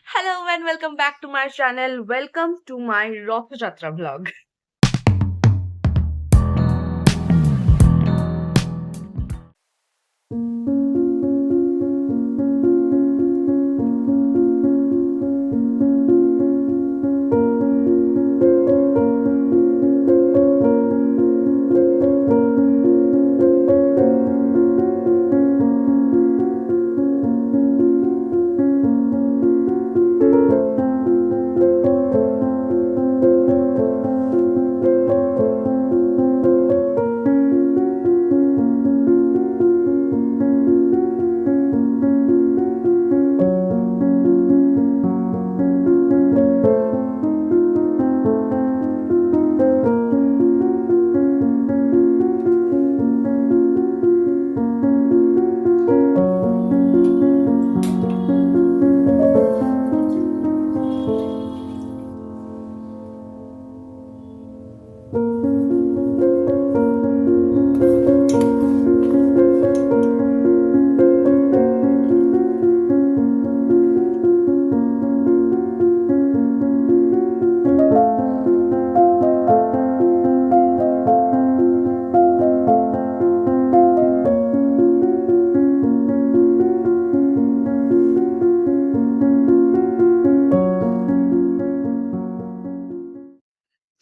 Hello and welcome back to my channel. Welcome to my Rath Jatra vlog.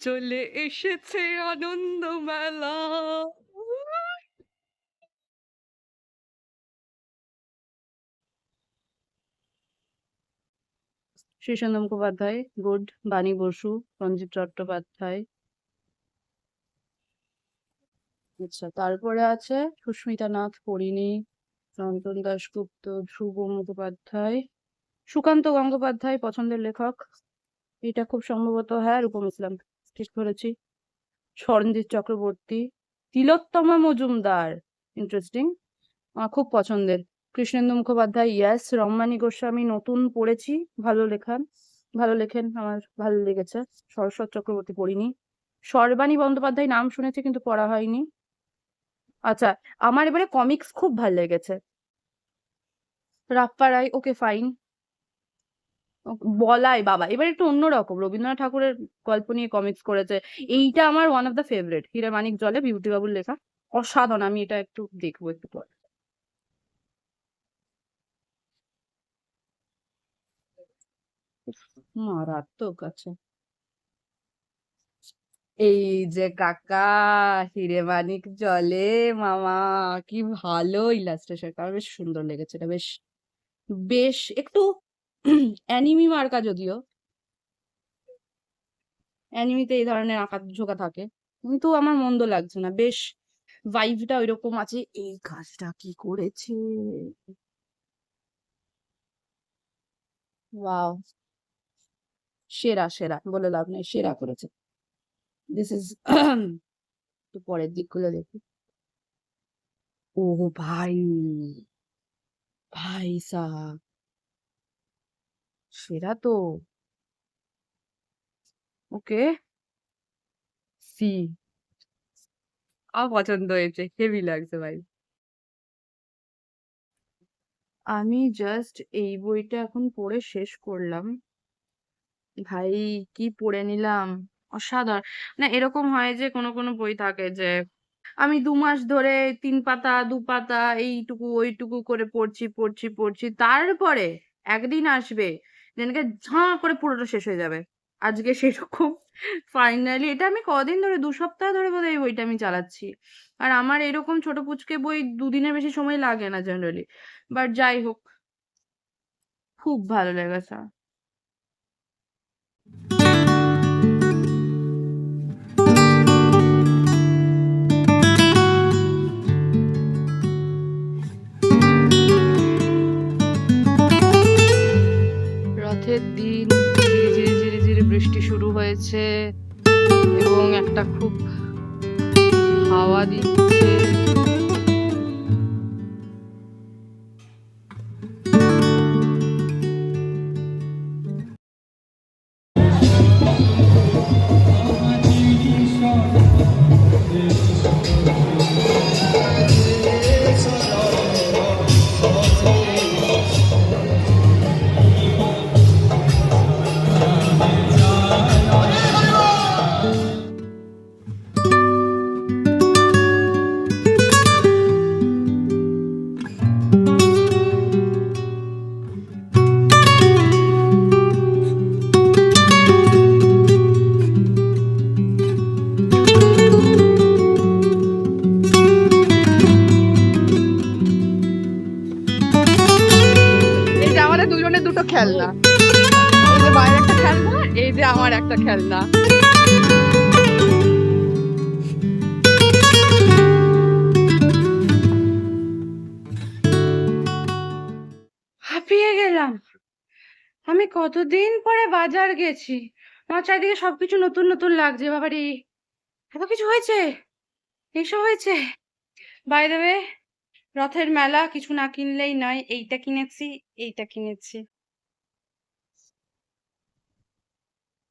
চলে এসেছে আনন্দ মেলা। Sreesanth Mukhopadhyay, good, বাণী বসু, সঞ্জীব চট্টোপাধ্যায়। আচ্ছা, তারপরে আছে সুস্মিতা নাথ, পরিণী, চন্দন দাশগুপ্ত, ধ্রুব মুখোপাধ্যায়, সুকান্ত গঙ্গোপাধ্যায় পছন্দের লেখক। এটা খুব সম্ভবত রূপম ইসলাম, ঠিক ধরেছি। স্মরণজিৎ চক্রবর্তী, তিলোত্তমা মজুমদার, ইন্টারেস্টিং, খুব পছন্দের। কৃষ্ণেন্দু মুখোপাধ্যায়, ইয়াস। রম্মানী গোস্বামী নতুন পড়েছি, ভালো লেখেন, আমার ভালো লেগেছে। সরস্বত চক্রবর্তী পড়িনি। সর্বাণী বন্দ্যোপাধ্যায় নাম শুনেছি কিন্তু পড়া হয়নি। আচ্ছা, আমার এবারে কমিক্স খুব ভালো লেগেছে। রাপ্পা রায়, ওকে ফাইন। বলাই বাবা এবার একটু অন্যরকম, রবীন্দ্রনাথ ঠাকুরের গল্প নিয়ে কমিক্স করেছে। এইটা আমার ওয়ান অফ দ্য ফেভারিট, হীরা মানিক জলে, বিভূতি বাবুর লেখা, অসাধারণ। আমি এটা একটু দেখবো একটু পর। মারাত্মক আছে। এই যে কাকা, হিরে মানিক জলে, মামা, কি ভালো ইলাস্ট্রেশন, আমার বেশ সুন্দর লেগেছে এটা। বেশ বেশ একটু অ্যানিমি মার্কা, যদিও অ্যানিমিতে এই ধরনের আঁকা ঝোঁকা থাকে, কিন্তু আমার মন্দ লাগছে না। বেশ ভাইবটা ওইরকম আছে। এই কাজটা কি করেছে, ওয়াও, সেরা সেরা বলে লাভ নেই, সেরা করেছে। দিস ইজ একটু পরের দিকগুলো দেখি। ও ভাই, ভাই সাহাব, সেরা তো। ওকে, সি, পছন্দ হয়েছে, হেভি লাগছে ভাই। আমি জাস্ট এই বইটা এখন পড়ে শেষ করলাম। ভাই কি পড়ে নিলাম, অসাধারণ। না এরকম হয় যে কোনো কোনো বই থাকে যে আমি ২ মাস ধরে ৩ পাতা ২ পাতা এইটুকু ওইটুকু করে পড়ছি, তারপরে একদিন আসবে যেদিনকে ঝাঁ করে পুরোটা শেষ হয়ে যাবে। আজকে সেরকম ফাইনালি, এটা আমি কদিন ধরে, ২ সপ্তাহ ধরে বোধহয় এই বইটা আমি চালাচ্ছি। আর আমার এরকম ছোট পুচকে বই ২ দিনের বেশি সময় লাগে না জেনারেলি। বাট যাই হোক, খুব ভালো লেগেছে। রথের দিন ঝিরিঝিরি বৃষ্টি শুরু হয়েছে এবং একটা খুব হাওয়া দিচ্ছে। দুটো খেলনা, এই যে মায়ের একটা খেলনা, এই যে আমার একটা খেলনা। হাঁপিয়ে গেলাম। আমি কতদিন পরে বাজার গেছি, আমার চারিদিকে সবকিছু নতুন নতুন লাগছে। বাবারে, এত কিছু হয়েছে, এইসব হয়েছে। বাই দ্য ওয়ে, রথের মেলা, কিছু না কিনলেই নয়। এইটা কিনেছি, এইটা কিনেছি।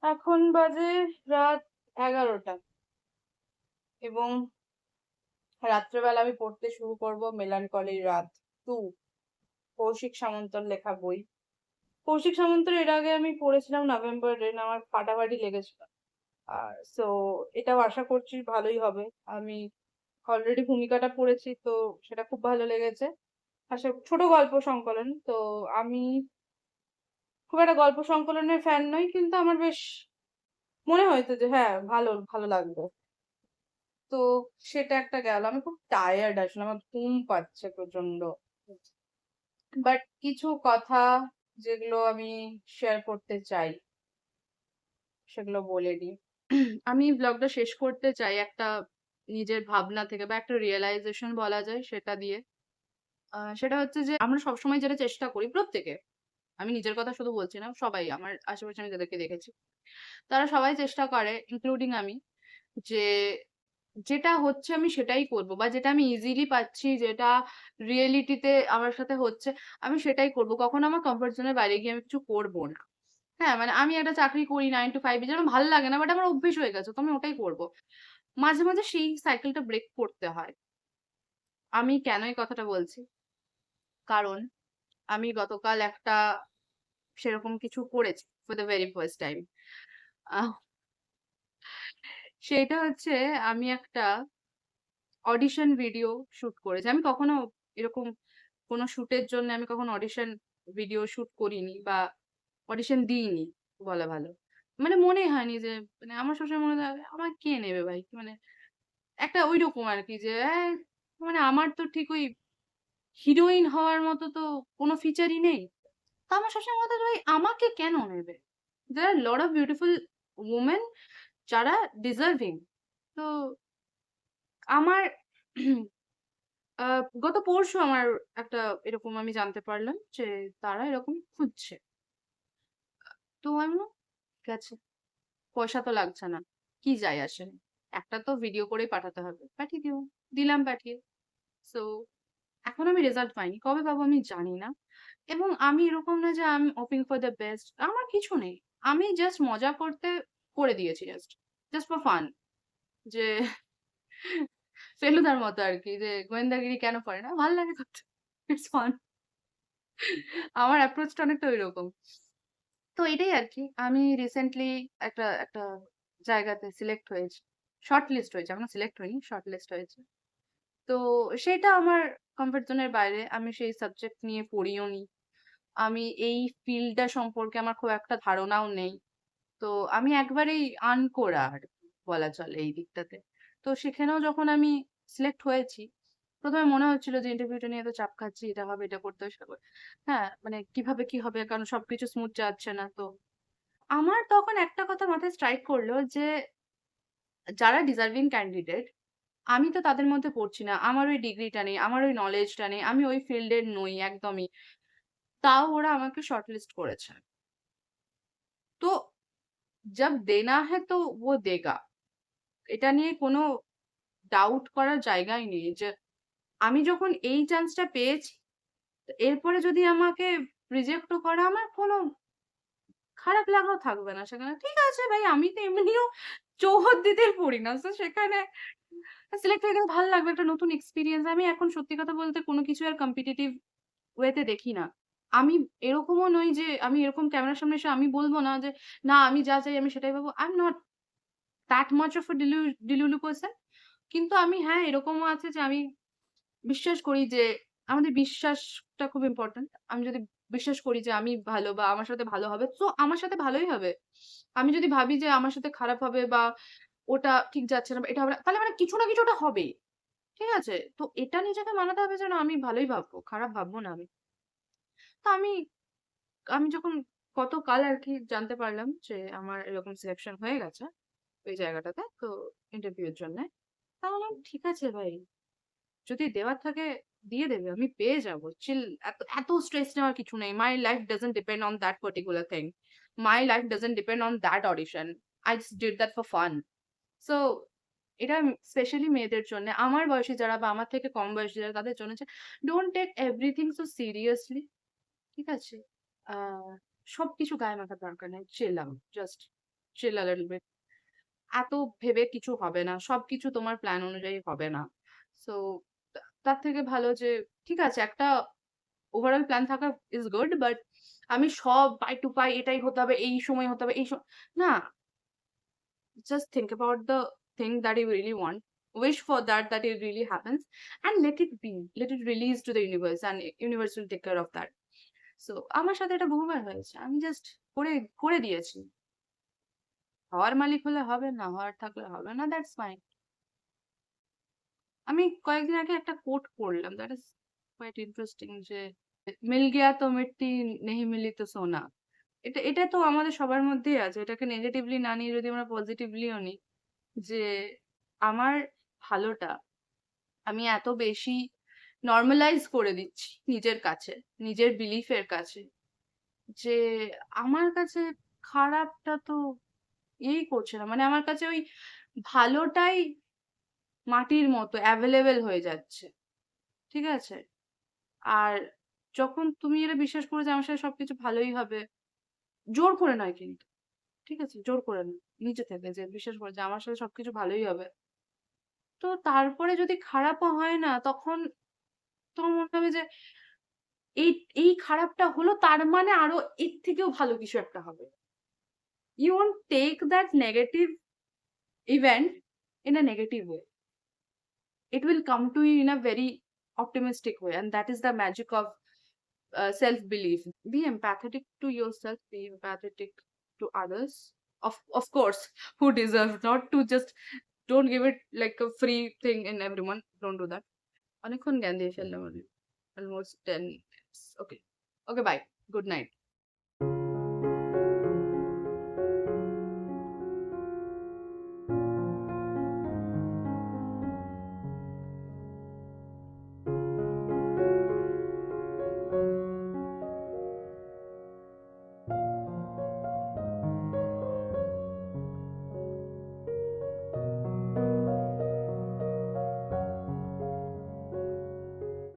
এখন বাজে রাত 11টা এবং রাত্রেবেলা আমি পড়তে শুরু করব মেলানকলির রাত 2, কৌশিক সামন্তর লেখা বই। কৌশিক সামন্তর এর আগে আমি পড়েছিলাম নভেম্বরে, আমার ফাটাফাটি লেগেছিল। আর সো এটাও আশা করছি ভালোই হবে। আমি অলরেডি ভূমিকাটা পড়েছি, তো সেটা খুব ভালো লেগেছে। আসলে ছোট গল্প সংকলন, তো আমি খুব একটা গল্প সংকলনের ফ্যান নই, কিন্তু আমার বেশ মনে হয়েছে যে হ্যাঁ, ভালো ভালো লাগবে। তো সেটা একটা গেল। আমি খুব টায়ার্ড, আসলে আমার ঘুম পাচ্ছে প্রচন্ড। বাট কিছু কথা যেগুলো আমি শেয়ার করতে চাই সেগুলো বলে দিই। আমি ব্লগটা শেষ করতে চাই একটা নিজের ভাবনা থেকে, বা একটা রিয়েলাইজেশন বলা যায় সেটা দিয়ে। সেটা হচ্ছে যে আমরা সবসময় যেটা চেষ্টা করি প্রত্যেকে, আমি নিজের কথা শুধু বলছি না, সবাই আমার আশেপাশে আমি যাদেরকে দেখেছি তারা সবাই চেষ্টা করে, ইনক্লুডিং আমি, যে যেটা হচ্ছে আমি সেটাই করবো, বা যেটা আমি ইজিলি পাচ্ছি, যেটা রিয়েলিটিতে আমার সাথে হচ্ছে আমি সেটাই করবো। কখনো আমার কমফর্ট জোনের বাইরে গিয়ে আমি কিছু করবো না। হ্যাঁ, মানে আমি একটা চাকরি করি 9 to 5, যেন ভালো লাগে না, বাট আমার অভ্যেস হয়ে গেছে, তো আমি ওটাই করবো। মাঝে মাঝে সেই সাইকেলটা ব্রেক করতে হয়। আমি কেন এই কথাটা বলছি, কারণ আমি গতকাল একটা সেরকম কিছু করেছি for the very first time. সেটা হচ্ছে, আমি একটা অডিশন ভিডিও শুট করেছি। আমি কখনো এরকম কোনো শুটের জন্য আমি কখনো অডিশন ভিডিও শুট করিনি, বা অডিশন দিইনি বলা ভালো। মানে মনেই হয়নি যে, মানে আমার সবসময় মনে হয় আমার কে নেবে ভাই, মানে একটা ওইরকম আর কি, যে মানে আমার তো ঠিক ওই হিরোইন হওয়ার মতো তো কোনো ফিচারই নেই। তো আমার সবসময় মনে হয় ভাই আমাকে কেন নেবে, there are lot of beautiful women যারা ডিজার্ভিং। তো আমার গত পরশু আমার একটা এরকম আমি জানতে পারলাম যে তারা এরকম খুঁজছে। তো আমি বললাম, ঠিক আছে, পয়সা তো লাগছে না, কি যায় আসে, একটা তো ভিডিও করেই পাঠাতে হবে, পাঠিয়ে দিও। দিলাম পাঠিয়ে। সো এখন আমি রেজাল্ট পাইনি, কবে পাবো আমি জানি না। এবং আমি এরকম না যে আমি হোপিং ফর দ্য বেস্ট, আমার কিছু নেই। আমি জাস্ট মজা করতে করে দিয়েছি, জাস্ট জাস্ট ফর ফান, যে ফেলুদার মতো আর কি, যে গোয়েন্দাগিরি কেন করে না, ভালো লাগে করতে, ইটস ফান। আমার অ্যাপ্রোচটা অনেকটা ওইরকম। তো এটাই আর কি। আমি রিসেন্টলি একটা একটা জায়গাতে সিলেক্ট হয়েছি, শর্ট লিস্ট হয়েছে, এখনো সিলেক্ট হয়নি, শর্ট লিস্ট হয়েছে। তো সেটা আমার কমফর্ট জোনের বাইরে, আমি সেই সাবজেক্ট নিয়ে পড়িও নি, আমি এই ফিল্ডটা সম্পর্কে আমার খুব একটা ধারণাও নেই। তো আমি একবারেই আনকোরা আর কি বলা চলে এই দিকটাতে। তো সেখানেও যখন আমি সিলেক্ট হয়েছি, প্রথমে মনে হচ্ছিল যে ইন্টারভিউটা নিয়ে তো চাপ খাচ্ছি, এটা হবে, এটা করতে হবে, সেটা করতে হবে। হ্যাঁ, মানে কিভাবে কি হবে, কারণ সবকিছু স্মুথ যাচ্ছে না। তো আমার তখন একটা কথা মাথায় স্ট্রাইক করলো যে যারা ডিজার্ভিং ক্যান্ডিডেট, আমি তো তাদের মধ্যে পড়ছি না, আমার ওই ডিগ্রিটা নেই, আমার ওই নলেজটা নেই, আমি ওই ফিল্ডের নই একদমই, তাও ওরা আমাকে শর্টলিস্ট করেছে। তো जब देना है तो वो देगा, এটা নিয়ে কোনো ডাউট করার জায়গাই নেই। যে আমি যখন এই চান্সটা পেয়েছি, তো এরপরে যদি আমাকে রিজেক্টও করে আমার কোনো খারাপ লাগাও থাকবে না সেখানে। ঠিক আছে ভাই, আমি তো এমনিও চৌহদ্দিতে পড়ি না, তো সেখানে সিলেক্ট হয়ে গেলে ভালো লাগবে, একটা নতুন এক্সপিরিয়েন্স। আমি এখন সত্যি কথা বলতে কোনো কিছু আর কম্পিটিটিভ ওয়েতে দেখি না। আমি এরকমও নই যে আমি এরকম ক্যামেরার সামনে এসে আমি বলবো না যে না আমি যা চাই আমি সেটাই পাবো, I am not that much of a delulu person. কিন্তু আমি হ্যাঁ, এরকমও আছে যে আমি বিশ্বাস করি যে আমাদের বিশ্বাসটা খুব ইম্পর্ট্যান্ট। আমি যদি বিশ্বাস করি যে আমি ভালো, বা আমার সাথে ভালো হবে, তো আমার সাথে ভালোই হবে। আমি যদি ভাবি যে আমার সাথে খারাপ হবে, বা ওটা ঠিক যাচ্ছে না, বা এটা হবে না, তাহলে মানে কিছু না কিছু ওটা হবেই। ঠিক আছে? তো এটা নিজেকে মানাতে হবে যে না, আমি ভালোই ভাববো, খারাপ ভাববো না আমি। তো আমি আমি যখন গতকাল আর কি জানতে পারলাম যে আমার এরকম সিলেকশন হয়ে গেছে ওই জায়গাটাতে, তো ইন্টারভিউ এর জন্য, তা বললাম ঠিক আছে ভাই, যদি দেওয়ার থাকে দিয়ে দেবে, আমি পেয়ে যাবো, চিল। এত এত স্ট্রেস নেওয়ার কিছু নেই। My life doesn't depend on that particular thing, my life doesn't depend on that audition, I just did that for fun. So এটা স্পেশালি মেয়েদের জন্য, আমার বয়সী যারা বা আমার থেকে কম বয়সী যারা, তাদের জন্য যে don't take everything so seriously. ঠিক আছে? আহ সবকিছু গায়ে মাখার দরকার নেই, chill out, just chill a little bit. এত ভেবে কিছু হবে না, সবকিছু তোমার প্ল্যান অনুযায়ী হবে না। সো তার থেকে ভালো যে ঠিক আছে, একটা ওভারঅল প্ল্যান থাকা ইজ গুড, বাট আমি সব পাই টু পাই এটাই হতে হবে, এই সময় হতে হবে, এই সময় না। Just think about the thing that you really want, wish for that, that it really happens, and let it be. Let it release to the universe, and universe will take care of that. So আমার সাথে এটা বহুবার হয়েছে। আমি just করে করে দিয়েছি। হওয়ার মালিক হলে হবে, না হওয়ার থাকলে হবে না। That's fine. আমি কয়েকদিন আগে একটা কোট পড়লাম, দ্যাট ইজ কোয়াইট ইন্টারেস্টিং, যে মিল গিয়া তো মিটতি, নেহি মিলি তো সোনা। এটা তো আমাদের সবার মধ্যেই আছে। এটাকে নেগেটিভলি না নিয়ে যদি আমরা পজিটিভলিও নিই, যে আমার ভালোটা আমি এত বেশি নর্মালাইজ করে দিচ্ছি নিজের কাছে, নিজের বিলিফের কাছে, যে আমার কাছে খারাপটা তো করছে না। মানে আমার কাছে ওই ভালোটাই মাটির মতো অ্যাভেলেবেল হয়ে যাচ্ছে। ঠিক আছে? আর যখন তুমি এটা বিশ্বাস করে যে আমার সাথে সবকিছু ভালোই হবে, জোর করে নয় কিন্তু, ঠিক আছে? জোর করে নয়। নিজে থেকে যে বিশ্বাস করে যে আমার সাথে সবকিছু ভালোই হবে। তো তারপরে যদি খারাপও হয় না, তখন তোমার মনে হবে যে এই এই খারাপটা হলো, তার মানে আরো এর থেকেও ভালো কিছু একটা হবে। You won't take that negative event in a negative way. It will come to you in a very optimistic way, and that is the magic of self-belief. Be empathetic to yourself, be empathetic to others. Of course, who deserve, not to just don't give it like a free thing in everyone. Don't do that. অনেকক্ষণ জ্ঞান দিয়ে ফেললাম আমি, almost 10 minutes. Okay. Okay, bye. Good night.